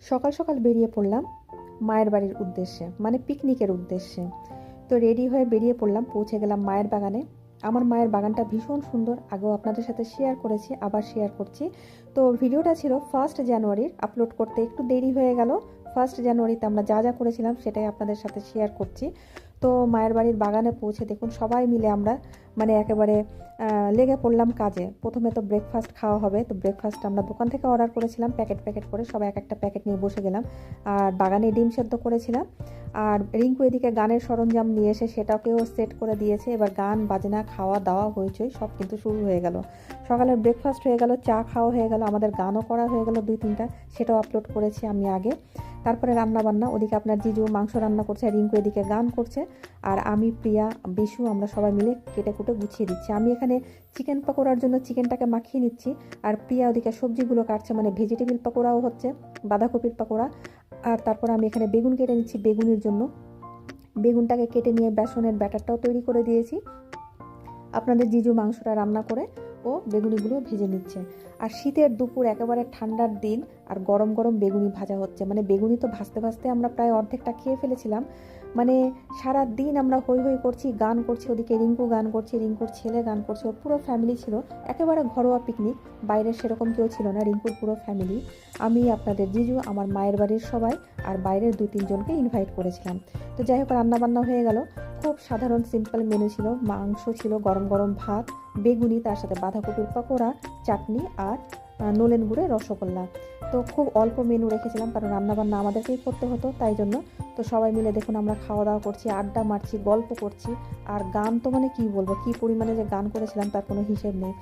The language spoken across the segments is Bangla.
সকাল সকাল বেরিয়ে পড়লাম মায়ের বাড়ির উদ্দেশ্যে, মানে পিকনিকের উদ্দেশ্যে। তো রেডি হয়ে বেরিয়ে পড়লাম, পৌঁছে গেলাম মায়ের বাগানে। আমার মায়ের বাগানটা ভীষণ সুন্দর, আগেও আপনাদের সাথে শেয়ার করেছি, আবার শেয়ার করছি। তো ভিডিওটা ছিল 1 জানুয়ারির, আপলোড করতে একটু দেরি হয়ে গেল। 1 জানুয়ারিতে আমরা যা যা করেছিলাম সেটাই আপনাদের সাথে শেয়ার করছি। তো মায়ের বাড়ির বাগানে পৌঁছে দেখুন সবাই মিলে আমরা মানে একেবারে লেগে পড়লাম কাজে। প্রথমে তো ব্রেকফাস্ট খাওয়া হবে, তো ব্রেকফাস্ট আমরা দোকান থেকে অর্ডার করেছিলাম প্যাকেট প্যাকেট করে, সবাই এক একটা প্যাকেট নিয়ে বসে গেলাম। আর বাগানে ডিম সেদ্ধ করেছিলাম। আর রিঙ্কু এদিকে গানের সরঞ্জাম নিয়ে এসে সেটাকেও সেট করে দিয়েছে। এবার গান বাজনা খাওয়া দাওয়া হইচই সব কিন্তু শুরু হয়ে গেল। সকালের ব্রেকফাস্ট হয়ে গেল, চা খাওয়া হয়ে গেল, আমাদের গানও করা হয়ে গেল 2-3টা, সেটাও আপলোড করেছি আমি আগে। তারপরে রান্না বান্না, ওদিকে আপনার জিজু মাংস রান্না করছে, রিঙ্কু এদিকে গান করছে, আর আমি, প্রিয়া, বিশু আমরা সবাই মিলে কেটে কুটে গুছিয়ে দিচ্ছি। আমি এখানে চিকেন পকোড়ার জন্য চিকেনটাকে মাখিয়ে নিচ্ছি, আর প্রিয়া ওদিকে সবজিগুলো কাটছে, মানে ভেজিটেবিল পকোড়াও হচ্ছে, বাঁধাকপির পকোড়া। আর তারপর আমি এখানে বেগুন কেটে নিচ্ছি বেগুনের জন্য। বেগুনটাকে কেটে নিয়ে বেসনের ব্যাটারটাও তৈরি করে দিয়েছি। আপনাদের জিজু মাংসটা রান্না করে ও বেগুনিগুলো ভেজে নিচ্ছে। আর শীতের দুপুর, একেবারে ঠান্ডার দিন, আর গরম গরম বেগুনি ভাজা হচ্ছে। মানে বেগুনি তো ভাজতে ভাজতে আমরা প্রায় অর্ধেকটা খেয়ে ফেলেছিলাম। মানে সারা দিন আমরা হই হই করছি, গান করছি, ওদিকে রিঙ্কু গান করছে, রিঙ্কুর ছেলে গান করছে, ওর পুরো ফ্যামিলি ছিল। একেবারে ঘরোয়া পিকনিক, বাইরের সেরকম কেউ ছিল না, রিঙ্কুর পুরো ফ্যামিলি। আমি, আপনাদের জিজু, আমার মায়ের বাড়ির সবাই, আর বাইরের 2-3 জনকে ইনভাইট করেছিলাম। তো যাই হোক, রান্নাবান্না হয়ে গেল। খুব সাধারণ সিম্পল মেনু ছিল। মাংস ছিল, গরম গরম ভাত, বেগুনি, তার সাথে বাঁধাকপির পকোড়া, চাটনি, আর নলেন গুড়ের রসগোল্লা। তো খুব অল্প মেনু রেখেছিলাম, কারণ রান্নাবান্না আমাদেরকেই করতে হতো, তাই জন্য। তো সবাই মিলে দেখুন আমরা খাওয়া দাওয়া করছি, আড্ডা মারছি, গল্প করছি। আর গান তো মানে কি বলবো, কি পরিমাণে যে গান করেছিলাম তার কোনো হিসেব নেই।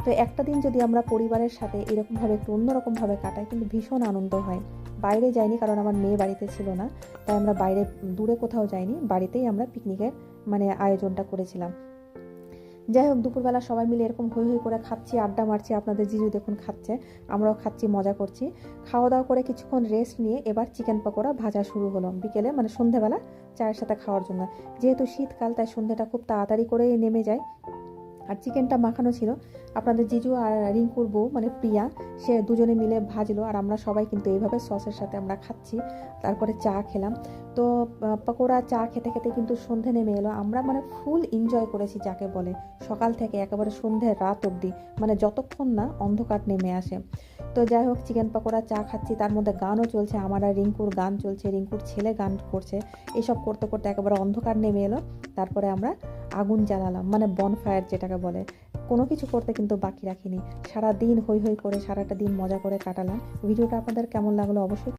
তো একটা দিন যদি আমরা পরিবারের সাথে এরকমভাবে একটু অন্যরকমভাবে কাটাই, কিন্তু ভীষণ আনন্দ হয়। বাইরে যাইনি, কারণ আমার মেয়ে বাড়িতে ছিল না, তাই আমরা বাইরে দূরে কোথাও যাইনি, বাড়িতেই আমরা পিকনিকের মানে আয়োজনটা করেছিলাম। যাই হোক, দুপুরবেলা সবাই মিলে এরকম হই হই করে খাচ্ছি, আড্ডা মারছি। আপনাদের জিজু দেখুন খাচ্ছে, আমরাও খাচ্ছি, মজা করছি। খাওয়া দাওয়া করে কিছুক্ষণ রেস্ট নিয়ে এবার চিকেন পকোড়া ভাজা শুরু হলো বিকেলে, মানে সন্ধ্যেবেলা চায়ের সাথে খাওয়ার জন্য। যেহেতু শীতকাল, তাই সন্ধ্যেটা খুব তাড়াতাড়ি করেই নেমে যায়। আর চিকেনটা মাখানো ছিল, আপনাদের জিজু আর রিঙ্কুর বউ মানে প্রিয়া, সে দুজনে মিলে ভাজলো, আর আমরা সবাই কিন্তু এইভাবে সসের সাথে আমরা খাচ্ছি। তারপরে চা খেলাম। তো পকোড়া চা খেতে খেতে কিন্তু সন্ধে নেমে এলো। আমরা মানে ফুল এনজয় করেছি যাকে বলে, সকাল থেকে একেবারে সন্ধে রাত অবধি, মানে যতক্ষণ না অন্ধকার নেমে আসে। তো যাই হোক, চিকেন পকোড়া চা খাচ্ছি, তার মধ্যে গানও চলছে, আমার আর রিঙ্কুর গান চলছে, রিঙ্কুর ছেলে গান করছে। এসব করতে করতে একেবারে অন্ধকার নেমে এলো। তারপরে আমরা আগুন জ্বালালাম, মানে বনফায়ার যেটাকে বলে। কোনো কিছু করতে কিন্তু বাকি রাখিনি। সারা দিন হই হই করে সারাটা দিন মজা করে কাটালাম। ভিডিওটা আপনাদের কেমন লাগলো অবশ্যই